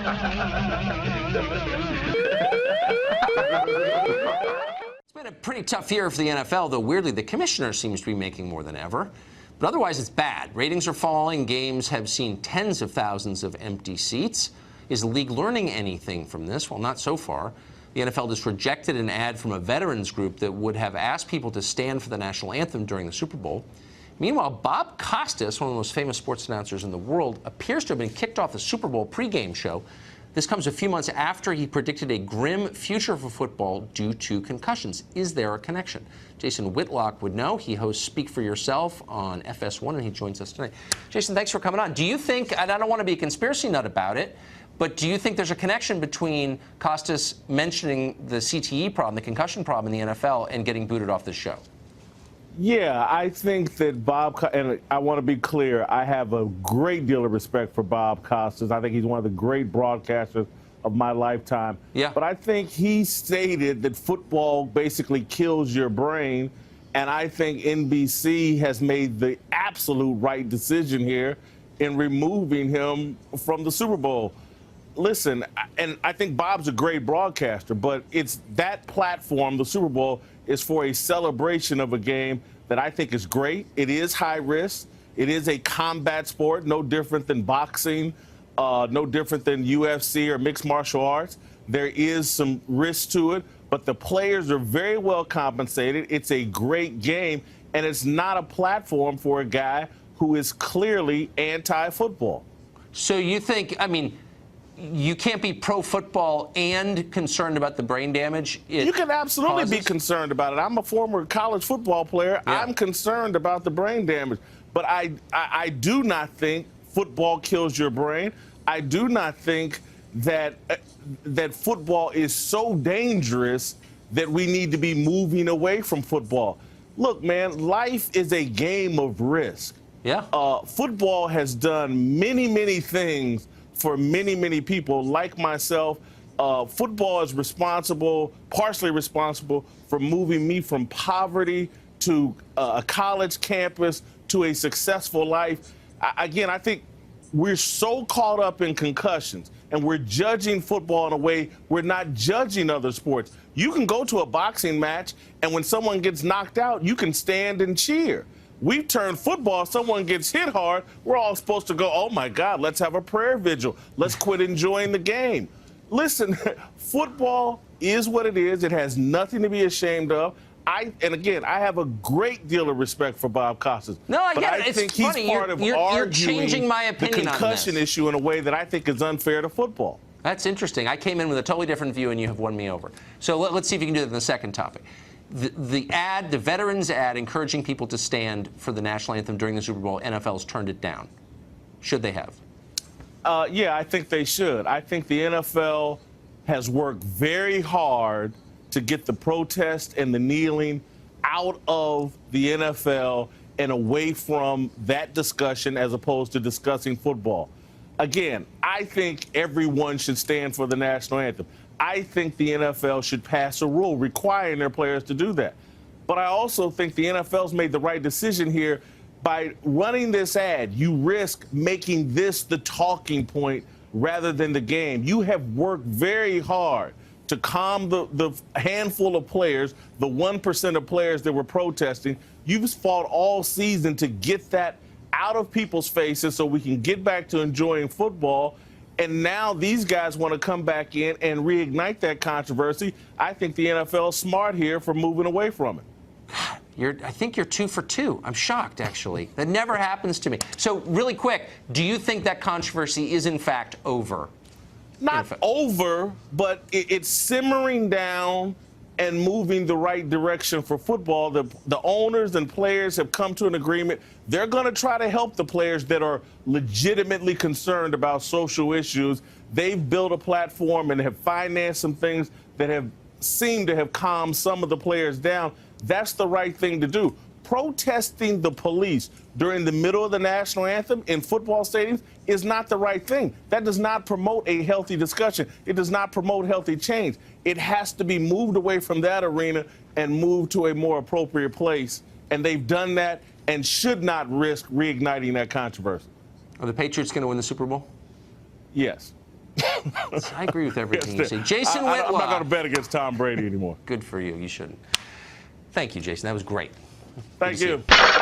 It's been a pretty tough year for the NFL, though weirdly the commissioner seems to be making more than ever. But otherwise it's bad. Ratings are falling. Games have seen tens of thousands of empty seats. Is the league learning anything from this? Well, not so far. The NFL just rejected an ad from a veterans group that would have asked people to stand for the national anthem during the Super Bowl. Meanwhile, Bob Costas, one of the most famous sports announcers in the world, appears to have been kicked off the Super Bowl pregame show. This comes a few months after he predicted a grim future for football due to concussions. Is there a connection? Jason Whitlock would know. He hosts Speak for Yourself on FS1, and he joins us tonight. Jason, thanks for coming on. Do you think, and I don't want to be a conspiracy nut about it, but do you think there's a connection between Costas mentioning the CTE problem, the concussion problem in the NFL, and getting booted off the show? Yeah, I think that and I want to be clear, I have a great deal of respect for Bob Costas. I think he's one of the great broadcasters of my lifetime. Yeah. But I think he stated that football basically kills your brain, and I think NBC has made the absolute right decision here in removing him from the Super Bowl. Listen, and I think Bob's a great broadcaster, but it's that platform, the Super Bowl, is for a celebration of a game that I think is great. It is high risk. It is a combat sport, no different than boxing, no different than UFC or mixed martial arts. There is some risk to it, but the players are very well compensated. It's a great game, and it's not a platform for a guy who is clearly anti-football. So you think, I mean, you can't be pro-football and concerned about the brain damage it You can absolutely causes? be concerned about it. I'm a former college football player. Yeah. I'm concerned about the brain damage. But I do not think football kills your brain. I do not think that that football is so dangerous that we need to be moving away from football. Look, man, life is a game of risk. Yeah. Football has done many, many things for many, many people like myself. Football is partially responsible for moving me from poverty to a college campus to a successful life. Again, I think we're so caught up in concussions and we're judging football in a way we're not judging other sports. You can go to a boxing match and when someone gets knocked out, you can stand and cheer. We've turned football, someone gets hit hard, we're all supposed to go, oh my God, let's have a prayer vigil. Let's quit enjoying the game. Listen, football is what it is. It has nothing to be ashamed of. And again, I have a great deal of respect for Bob Costas. No, I get it. I think he's part of you're changing my opinion the concussion on this issue in a way that I think is unfair to football. That's interesting. I came in with a totally different view, and you have won me over. So let's see if you can do that in the second topic. The ad, the veterans ad, encouraging people to stand for the national anthem during the Super Bowl, NFL's turned it down. Should they have? Yeah, I think they should. I think the NFL has worked very hard to get the protest and the kneeling out of the NFL and away from that discussion as opposed to discussing football. Again, I think everyone should stand for the national anthem. I think the NFL should pass a rule requiring their players to do that. But I also think the NFL's made the right decision here. By running this ad, you risk making this the talking point rather than the game. You have worked very hard to calm the handful of players, the 1% of players that were protesting. You've fought all season to get that out of people's faces so we can get back to enjoying football. And now these guys want to come back in and reignite that controversy. I think the NFL is smart here for moving away from it. I think you're 2 for 2. I'm shocked, actually. That never happens to me. So really quick, do you think that controversy is, in fact, over? Not over, but it's simmering down and moving the right direction for football. The owners and players have come to an agreement. They're going to try to help the players that are legitimately concerned about social issues. They've built a platform and have financed some things that have seemed to have calmed some of the players down. That's the right thing to do. Protesting the police during the middle of the national anthem in football stadiums is not the right thing. That does not promote a healthy discussion. It does not promote healthy change. It has to be moved away from that arena and moved to a more appropriate place. And they've done that and should not risk reigniting that controversy. Are the Patriots going to win the Super Bowl? Yes. I agree with everything you say. I'm Jason Whitlock. not going to bet against Tom Brady anymore. Good for you. You shouldn't. Thank you, Jason. That was great. Thank Good to you. see you.